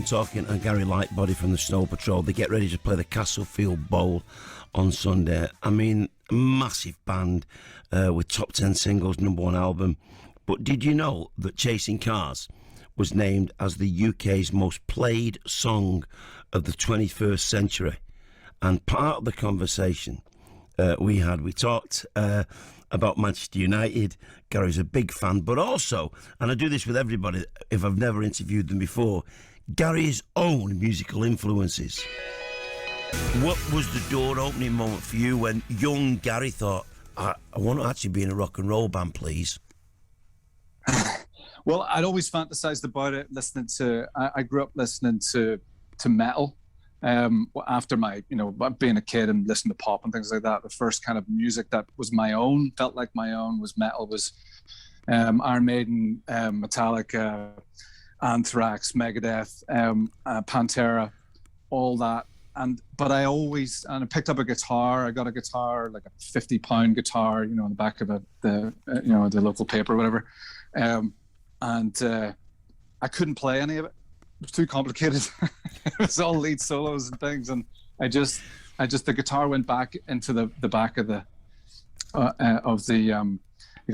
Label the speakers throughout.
Speaker 1: talking to Gary Lightbody from the Snow Patrol. They get ready to play the Castlefield Bowl on Sunday. I mean, massive band with top 10 singles, #1 album. But did you know that Chasing Cars was named as the UK's most played song of the 21st century? And part of the conversation we talked about Manchester United. Gary's a big fan, but also, and I do this with everybody if I've never interviewed them before, Gary's own musical influences. What was the door opening moment for you when young Gary thought, I want to actually be in a rock and roll band, please?
Speaker 2: Well, I'd always fantasized about it. I grew up listening to metal. After my, being a kid and listening to pop and things like that, the first kind of music that was my own, felt like my own, was metal, was Iron Maiden, Metallica, Anthrax, Megadeth, Pantera, all that. But I picked up a guitar. I got a guitar, like a 50-pound guitar, on the back of the local paper or whatever. I couldn't play any of it. It was too complicated. It was all lead solos and things, and the guitar went back into the back of the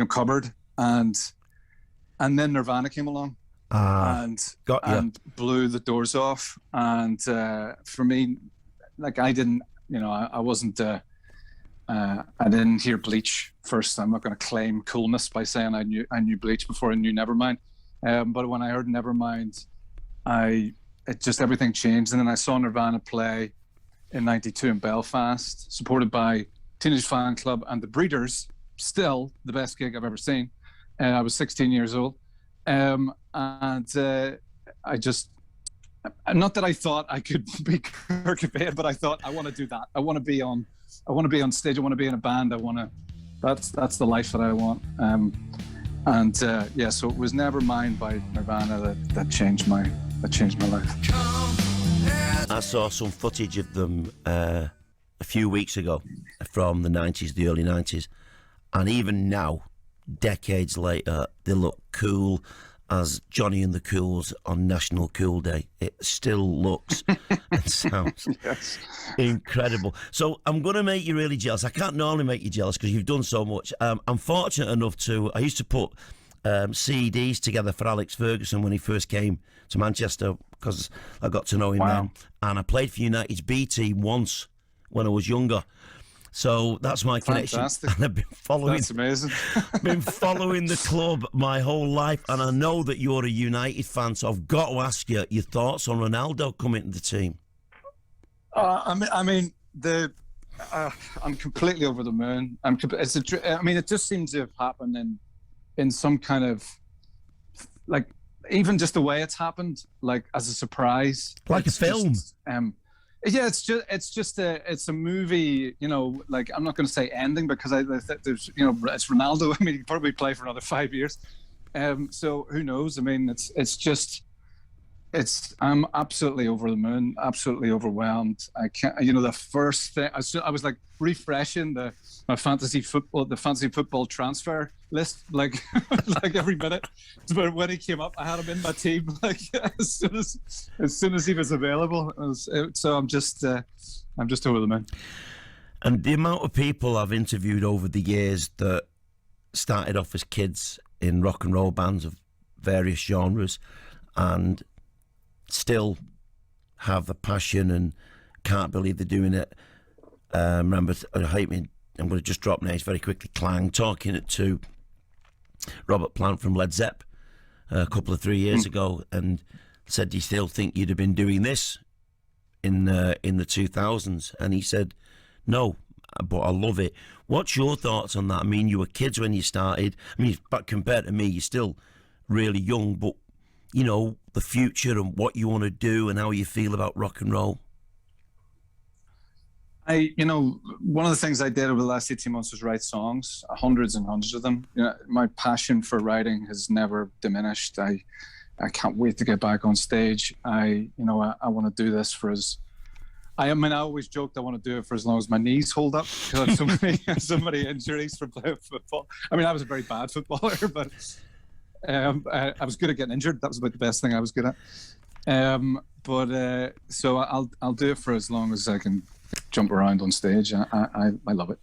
Speaker 2: cupboard, and then Nirvana came along and blew the doors off. And for me, like, I didn't hear Bleach first. I'm not going to claim coolness by saying I knew Bleach before I knew Nevermind. But when I heard Nevermind, everything changed. And then I saw Nirvana play in '92 in Belfast, supported by Teenage Fan Club and the Breeders. Still the best gig I've ever seen. I was 16 years old. Not that I thought I could be Kurt Cobain, but I thought, I want to do that. I want to be on stage. I want to be in a band. That's the life that I want. So it was Nevermind by Nirvana that changed my life.
Speaker 1: I saw some footage of them a few weeks ago from the 90s, the early 90s, and even now, decades later, they look cool as Johnny and the Cools on National Cool Day. It still looks and sounds incredible. So I'm going to make you really jealous. I can't normally make you jealous because you've done so much. I'm fortunate enough I used to put CDs together for Alex Ferguson when he first came to Manchester, because I got to know him then. And I played for United's B team once when I was younger. So that's my connection.
Speaker 2: Fantastic.
Speaker 1: And I've been following.
Speaker 2: That's amazing.
Speaker 1: Been following the club my whole life, and I know that you're a United fan. So I've got to ask you your thoughts on Ronaldo coming to the team.
Speaker 2: I'm completely over the moon. It just seems to have happened in some kind of, like, even just the way it's happened, like, as a surprise,
Speaker 1: like a film.
Speaker 2: It's a movie, like, I'm not going to say ending because there's, it's Ronaldo. I mean, he could probably play for another 5 years. So who knows? I mean, I'm absolutely over the moon, absolutely overwhelmed. I can't, the first thing, I was like refreshing the fantasy football transfer list, like like every minute. But when he came up, I had him in my team, like, as soon as he was available. So I'm just over the moon.
Speaker 1: And the amount of people I've interviewed over the years that started off as kids in rock and roll bands of various genres and still have the passion and can't believe they're doing it. Remember, I'm going to just drop names very quickly. Clang, talking to Robert Plant from Led Zepp a couple of 3 years ago, and said, "Do you still think you'd have been doing this in the 2000s?" And he said, "No, but I love it." What's your thoughts on that? I mean, you were kids when you started. I mean, but compared to me, you're still really young, but the future and what you want to do and how you feel about rock and roll.
Speaker 2: One of the things I did over the last 18 months was write songs, hundreds and hundreds of them. My passion for writing has never diminished. I can't wait to get back on stage. I want to do this for I always joked I want to do it for as long as my knees hold up, because I have so many injuries from playing football. I mean, I was a very bad footballer, but I was good at getting injured. That was about the best thing I was good at. So I'll do it for as long as I can jump around on stage. I love it.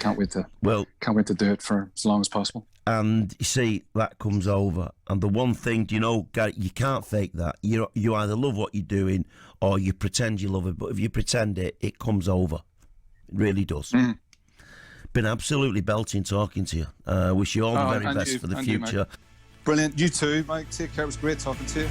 Speaker 2: Can't wait to do it for as long as possible.
Speaker 1: And you see, that comes over. And the one thing, Gary, you can't fake that. You either love what you're doing or you pretend you love it. But if you pretend it, it comes over. It really does. Been absolutely belting talking to you. Wish you all the very best for the future.
Speaker 2: Brilliant. You too, Mike. Take care. It was great talking to you.